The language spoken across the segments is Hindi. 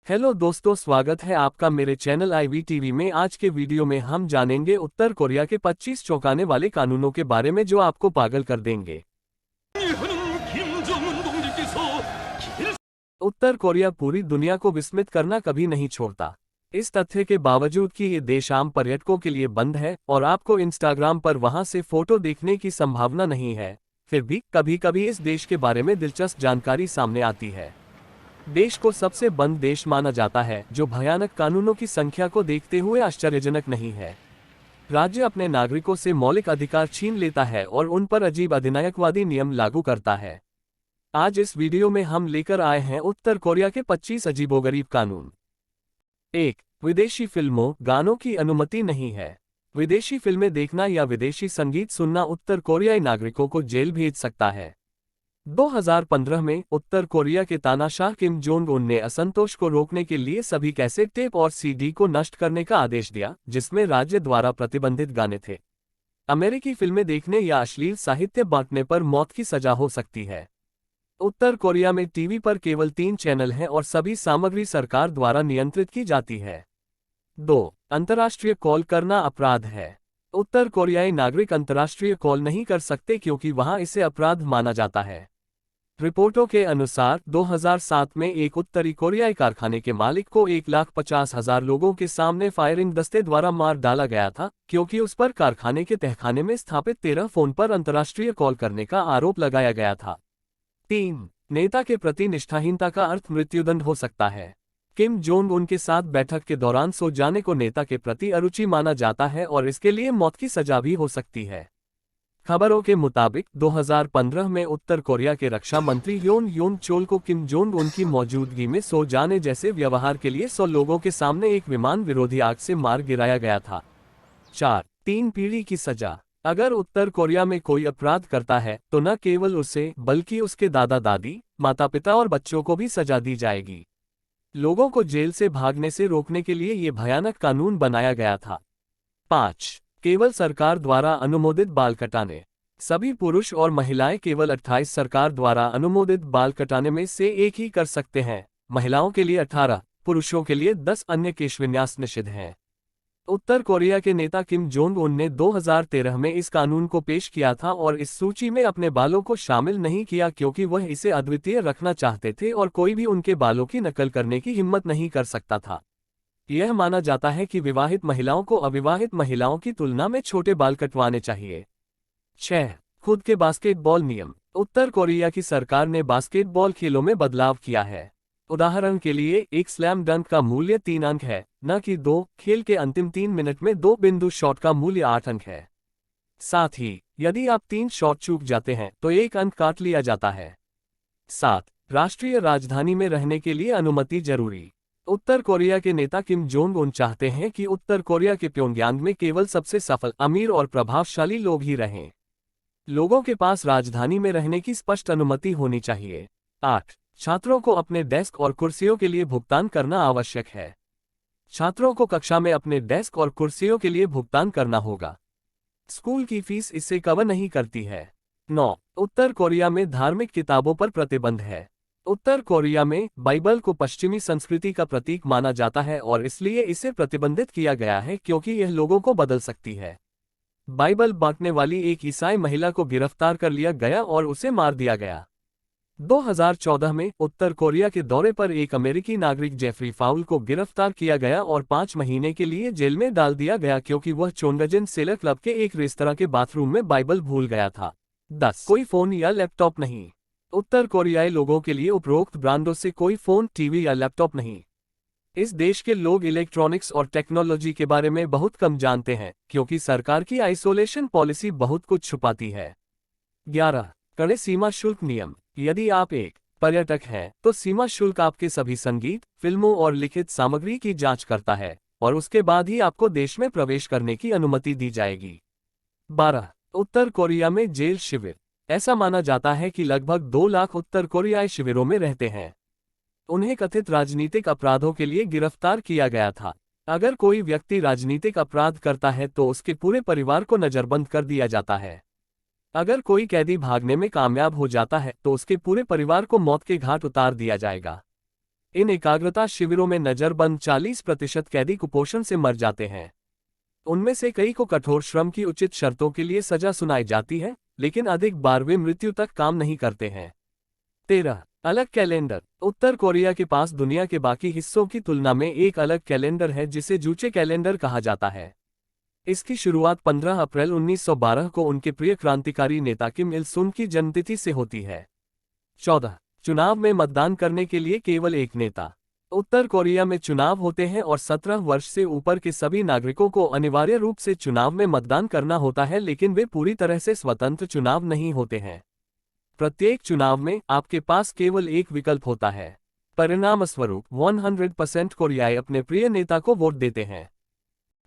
हेलो दोस्तों, स्वागत है आपका मेरे चैनल IVTV में। आज के वीडियो में हम जानेंगे उत्तर कोरिया के 25 चौंकाने वाले कानूनों के बारे में जो आपको पागल कर देंगे। उत्तर कोरिया पूरी दुनिया को विस्मित करना कभी नहीं छोड़ता। इस तथ्य के बावजूद कि ये देश आम पर्यटकों के लिए बंद है और आपको इंस्टाग्राम पर वहां से फोटो देखने की संभावना नहीं है, फिर भी कभी कभी इस देश के बारे में दिलचस्प जानकारी सामने आती है। देश को सबसे बंद देश माना जाता है, जो भयानक कानूनों की संख्या को देखते हुए आश्चर्यजनक नहीं है। राज्य अपने नागरिकों से मौलिक अधिकार छीन लेता है और उन पर अजीब अधिनायकवादी नियम लागू करता है। आज इस वीडियो में हम लेकर आए हैं उत्तर कोरिया के 25 अजीबोगरीब कानून। 1. विदेशी फिल्मों, गानों की अनुमति नहीं है। विदेशी फिल्में देखना या विदेशी संगीत सुनना उत्तर कोरियाई नागरिकों को जेल भेज सकता है। 2015 में उत्तर कोरिया के तानाशाह किम जोंग उन ने असंतोष को रोकने के लिए सभी कैसेट टेप और CD को नष्ट करने का आदेश दिया, जिसमें राज्य द्वारा प्रतिबंधित गाने थे। अमेरिकी फिल्में देखने या अश्लील साहित्य बांटने पर मौत की सजा हो सकती है। उत्तर कोरिया में टीवी पर केवल 3 चैनल हैं और सभी सामग्री सरकार द्वारा नियंत्रित की जाती है। 2. अंतर्राष्ट्रीय कॉल करना अपराध है। उत्तर कोरियाई नागरिक अंतर्राष्ट्रीय कॉल नहीं कर सकते क्योंकि वहां इसे अपराध माना जाता है। रिपोर्टों के अनुसार 2007 में एक उत्तरी कोरियाई कारखाने के मालिक को 1,50,000 लोगों के सामने फायरिंग दस्ते द्वारा मार डाला गया था, क्योंकि उस पर कारखाने के तहखाने में स्थापित 13 फोन पर अंतर्राष्ट्रीय कॉल करने का आरोप लगाया गया था। 3. नेता के प्रति निष्ठाहीनता का अर्थ मृत्युदंड हो सकता है। किम जोंग उन के साथ बैठक के दौरान सो जाने को नेता के प्रति अरुचि माना जाता है और इसके लिए मौत की सजा भी हो सकती है। खबरों के मुताबिक 2015 में उत्तर कोरिया के रक्षा मंत्री योन चोल को किम जोंग उन की मौजूदगी में सो जाने जैसे व्यवहार के लिए 100 लोगों के सामने एक विमान विरोधी आग से मार गिराया गया था। 4. 3 पीढ़ी की सजा। अगर उत्तर कोरिया में कोई अपराध करता है तो न केवल उसे बल्कि उसके दादा दादी, माता पिता और बच्चों को भी सजा दी जाएगी। लोगों को जेल से भागने से रोकने के लिए ये भयानक कानून बनाया गया था। 5. केवल सरकार द्वारा अनुमोदित बाल कटाने। सभी पुरुष और महिलाएं केवल 28 सरकार द्वारा अनुमोदित बाल कटाने में से एक ही कर सकते हैं। महिलाओं के लिए 18, पुरुषों के लिए 10 अन्य केशविन्यास निषिद्ध हैं। उत्तर कोरिया के नेता किम जोंग उन ने 2013 में इस कानून को पेश किया था और इस सूची में अपने बालों को शामिल नहीं किया क्योंकि वह इसे अद्वितीय रखना चाहते थे और कोई भी उनके बालों की नकल करने की हिम्मत नहीं कर सकता था। यह माना जाता है कि विवाहित महिलाओं को अविवाहित महिलाओं की तुलना में छोटे बाल कटवाने चाहिए। 6. खुद के बास्केटबॉल नियम। उत्तर कोरिया की सरकार ने बास्केटबॉल खेलों में बदलाव किया है। उदाहरण के लिए एक स्लैम डंक का मूल्य 3 अंक है, न कि 2। खेल के अंतिम 3 मिनट में 2 बिंदु शॉट का मूल्य 8 अंक है। साथ ही यदि आप 3 शॉट चूक जाते हैं तो 1 अंक काट लिया जाता है। 7. राष्ट्रीय राजधानी में रहने के लिए अनुमति जरूरी। उत्तर कोरिया के नेता किम जोंग उन चाहते हैं कि उत्तर कोरिया के प्योंगयांग में केवल सबसे सफल, अमीर और प्रभावशाली लोग ही रहें। लोगों के पास राजधानी में रहने की स्पष्ट अनुमति होनी चाहिए। 8. छात्रों को अपने डेस्क और कुर्सियों के लिए भुगतान करना आवश्यक है। छात्रों को कक्षा में अपने डेस्क और कुर्सियों के लिए भुगतान करना होगा। स्कूल की फीस इससे कवर नहीं करती है। 9. उत्तर कोरिया में धार्मिक किताबों पर प्रतिबंध है। उत्तर कोरिया में बाइबल को पश्चिमी संस्कृति का प्रतीक माना जाता है और इसलिए इसे प्रतिबंधित किया गया है क्योंकि यह लोगों को बदल सकती है। बाइबल बांटने वाली एक ईसाई महिला को गिरफ्तार कर लिया गया और उसे मार दिया गया। 2014 में उत्तर कोरिया के दौरे पर एक अमेरिकी नागरिक जेफरी फाउल को गिरफ्तार किया गया और 5 महीने के लिए जेल में डाल दिया गया क्योंकि वह चोंगजन सेलर क्लब के एक रेस्तरां के बाथरूम में बाइबल भूल गया था। 10. कोई फोन या लैपटॉप नहीं। उत्तर कोरियाई लोगों के लिए उपरोक्त ब्रांडों से कोई फोन, टीवी या लैपटॉप नहीं। इस देश के लोग इलेक्ट्रॉनिक्स और टेक्नोलॉजी के बारे में बहुत कम जानते हैं क्योंकि सरकार की आइसोलेशन पॉलिसी बहुत कुछ छुपाती है। 11. कड़े सीमा शुल्क नियम। यदि आप एक पर्यटक हैं तो सीमा शुल्क आपके सभी संगीत, फिल्मों और लिखित सामग्री की जांच करता है और उसके बाद ही आपको देश में प्रवेश करने की अनुमति दी जाएगी। 12. उत्तर कोरिया में जेल शिविर। ऐसा माना जाता है कि लगभग 2 लाख उत्तर कोरियाई शिविरों में रहते हैं। उन्हें कथित राजनीतिक अपराधों के लिए गिरफ्तार किया गया था। अगर कोई व्यक्ति राजनीतिक अपराध करता है तो उसके पूरे परिवार को नजरबंद कर दिया जाता है। अगर कोई कैदी भागने में कामयाब हो जाता है तो उसके पूरे परिवार को मौत के घाट उतार दिया जाएगा। इन एकाग्रता शिविरों में नजरबंद 40% कैदी कुपोषण से मर जाते हैं। उनमें से कई को कठोर श्रम की उचित शर्तों के लिए सजा सुनाई जाती है, लेकिन अधिक बार वे मृत्यु तक काम नहीं करते हैं। 13. अलग कैलेंडर। उत्तर कोरिया के पास दुनिया के बाकी हिस्सों की तुलना में एक अलग कैलेंडर है जिसे जूचे कैलेंडर कहा जाता है। इसकी शुरुआत 15 अप्रैल 1912 को उनके प्रिय क्रांतिकारी नेता किम इल सुंग की जन्मतिथि से होती है। 14. चुनाव में मतदान करने के लिए केवल एक नेता। उत्तर कोरिया में चुनाव होते हैं और 17 वर्ष से ऊपर के सभी नागरिकों को अनिवार्य रूप से चुनाव में मतदान करना होता है, लेकिन वे पूरी तरह से स्वतंत्र चुनाव नहीं होते हैं। प्रत्येक चुनाव में आपके पास केवल एक विकल्प होता है। परिणामस्वरूप 100% कोरियाई अपने प्रिय नेता को वोट देते हैं।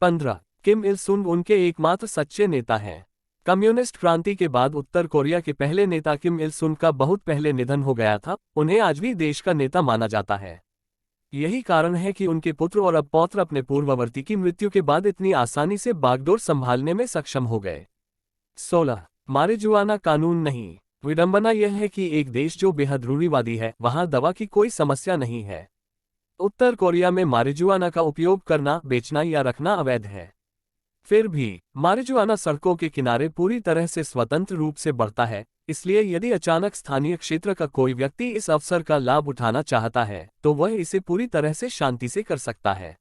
15. किम इल सुंग उनके एकमात्र सच्चे नेता हैं। कम्युनिस्ट क्रांति के बाद उत्तर कोरिया के पहले नेता किम इल सुंग का बहुत पहले निधन हो गया था। उन्हें आज भी देश का नेता माना जाता है। यही कारण है कि उनके पुत्र और अब पौत्र अपने पूर्ववर्ती की मृत्यु के बाद इतनी आसानी से बागडोर संभालने में सक्षम हो गए। 16. मारिजुआना कानून नहीं। विडंबना यह है कि एक देश जो बेहद रूढ़िवादी है, वहां दवा की कोई समस्या नहीं है। उत्तर कोरिया में मारिजुआना का उपयोग करना, बेचना या रखना अवैध है। फिर भी मारिजुआना सड़कों के किनारे पूरी तरह से स्वतंत्र रूप से बढ़ता है, इसलिए यदि अचानक स्थानीय क्षेत्र का कोई व्यक्ति इस अवसर का लाभ उठाना चाहता है, तो वह इसे पूरी तरह से शांति से कर सकता है।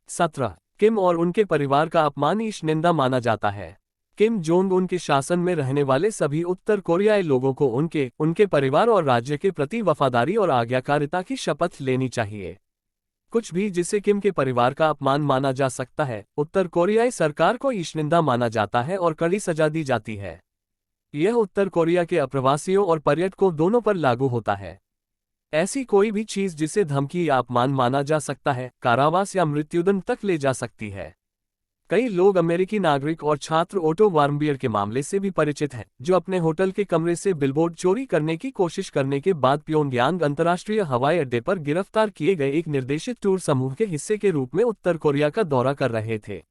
17. किम और उनके परिवार का अपमान ईश निंदा माना जाता है। किम जोंग उन के शासन में रहने वाले सभी उत्तर कोरियाई लोगों को उनके परिवार और राज्य के प्रति वफादारी और आज्ञाकारिता की शपथ लेनी चाहिए। कुछ भी जिसे किम के परिवार का अपमान माना जा सकता है, उत्तर कोरियाई सरकार को ईशनिंदा माना जाता है और कड़ी सजा दी जाती है। यह उत्तर कोरिया के अप्रवासियों और पर्यटकों दोनों पर लागू होता है। ऐसी कोई भी चीज जिसे धमकी या अपमान माना जा सकता है, कारावास या मृत्युदंड तक ले जा सकती है। कई लोग अमेरिकी नागरिक और छात्र ओटो वार्मबियर के मामले से भी परिचित हैं, जो अपने होटल के कमरे से बिलबोर्ड चोरी करने की कोशिश करने के बाद प्योंगयांग अंतर्राष्ट्रीय हवाई अड्डे पर गिरफ्तार किए गए एक निर्देशित टूर समूह के हिस्से के रूप में उत्तर कोरिया का दौरा कर रहे थे।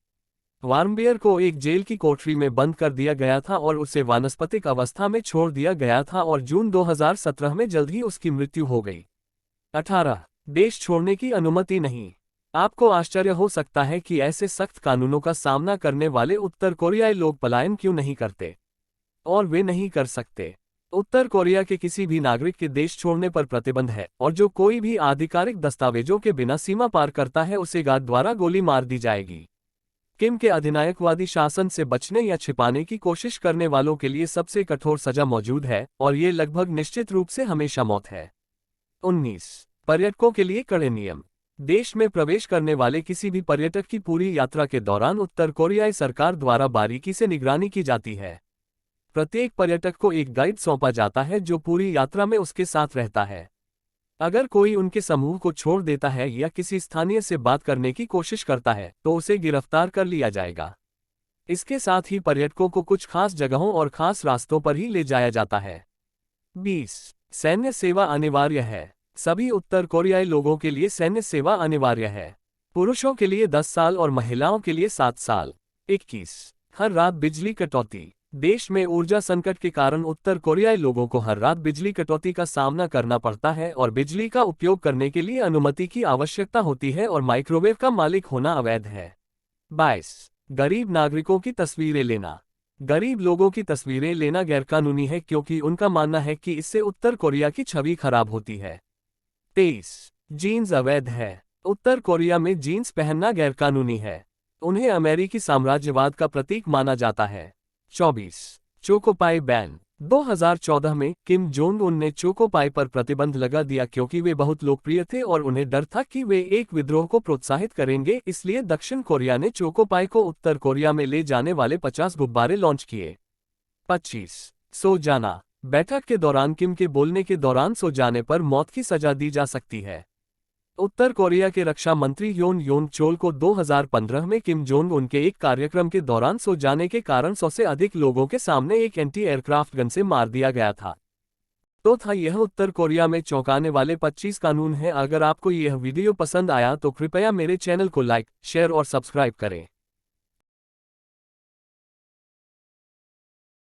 वार्मबियर को एक जेल की कोठरी में बंद कर दिया गया था और उसे वानस्पतिक अवस्था में छोड़ दिया गया था और जून 2017 में जल्द ही उसकी मृत्यु हो गई। 18. देश छोड़ने की अनुमति नहीं। आपको आश्चर्य हो सकता है कि ऐसे सख्त कानूनों का सामना करने वाले उत्तर कोरियाई लोग पलायन क्यों नहीं करते, और वे नहीं कर सकते। उत्तर कोरिया के किसी भी नागरिक के देश छोड़ने पर प्रतिबंध है, और जो कोई भी आधिकारिक दस्तावेजों के बिना सीमा पार करता है उसे गार्ड द्वारा गोली मार दी जाएगी। किम के अधिनायकवादी शासन से बचने या छिपाने की कोशिश करने वालों के लिए सबसे कठोर सजा मौजूद है, और ये लगभग निश्चित रूप से हमेशा मौत है। 19. पर्यटकों के लिए कड़े नियम। देश में प्रवेश करने वाले किसी भी पर्यटक की पूरी यात्रा के दौरान उत्तर कोरियाई सरकार द्वारा बारीकी से निगरानी की जाती है। प्रत्येक पर्यटक को एक गाइड सौंपा जाता है जो पूरी यात्रा में उसके साथ रहता है। अगर कोई उनके समूह को छोड़ देता है या किसी स्थानीय से बात करने की कोशिश करता है, तो उसे गिरफ्तार कर लिया जाएगा। इसके साथ ही पर्यटकों को कुछ खास जगहों और खास रास्तों पर ही ले जाया जाता है। 20. सैन्य सेवा अनिवार्य है। सभी उत्तर कोरियाई लोगों के लिए सैन्य सेवा अनिवार्य है। पुरुषों के लिए 10 साल और महिलाओं के लिए 7 साल। 21. हर रात बिजली कटौती। देश में ऊर्जा संकट के कारण उत्तर कोरियाई लोगों को हर रात बिजली कटौती का सामना करना पड़ता है और बिजली का उपयोग करने के लिए अनुमति की आवश्यकता होती है और माइक्रोवेव का मालिक होना अवैध है। 22. गरीब नागरिकों की तस्वीरें लेना। गरीब लोगों की तस्वीरें लेना गैरकानूनी है क्योंकि उनका मानना है कि इससे उत्तर कोरिया की छवि खराब होती है। 23. जीन्स अवैध है। उत्तर कोरिया में जीन्स पहनना गैरकानूनी है। उन्हें अमेरिकी साम्राज्यवाद का प्रतीक माना जाता है। 24. Choco Pie ban. 2014 में किम जोंग उन ने चोकोपाई पर प्रतिबंध लगा दिया क्योंकि वे बहुत लोकप्रिय थे और उन्हें डर था कि वे एक विद्रोह को प्रोत्साहित करेंगे, इसलिए दक्षिण कोरिया ने चोकोपाई को उत्तर कोरिया में ले जाने वाले 50 गुब्बारे लॉन्च किए। 25. सो जाना। बैठक के दौरान किम के बोलने के दौरान सो जाने पर मौत की सजा दी जा सकती है। उत्तर कोरिया के रक्षा मंत्री योन योंग चोल को 2015 में किम जोंग उनके एक कार्यक्रम के दौरान सो जाने के कारण 100 से अधिक लोगों के सामने एक एंटी एयरक्राफ्ट गन से मार दिया गया था। तो था यह उत्तर कोरिया में चौंकाने वाले 25 कानून हैं। अगर आपको यह वीडियो पसंद आया तो कृपया मेरे चैनल को लाइक, शेयर और सब्सक्राइब करें।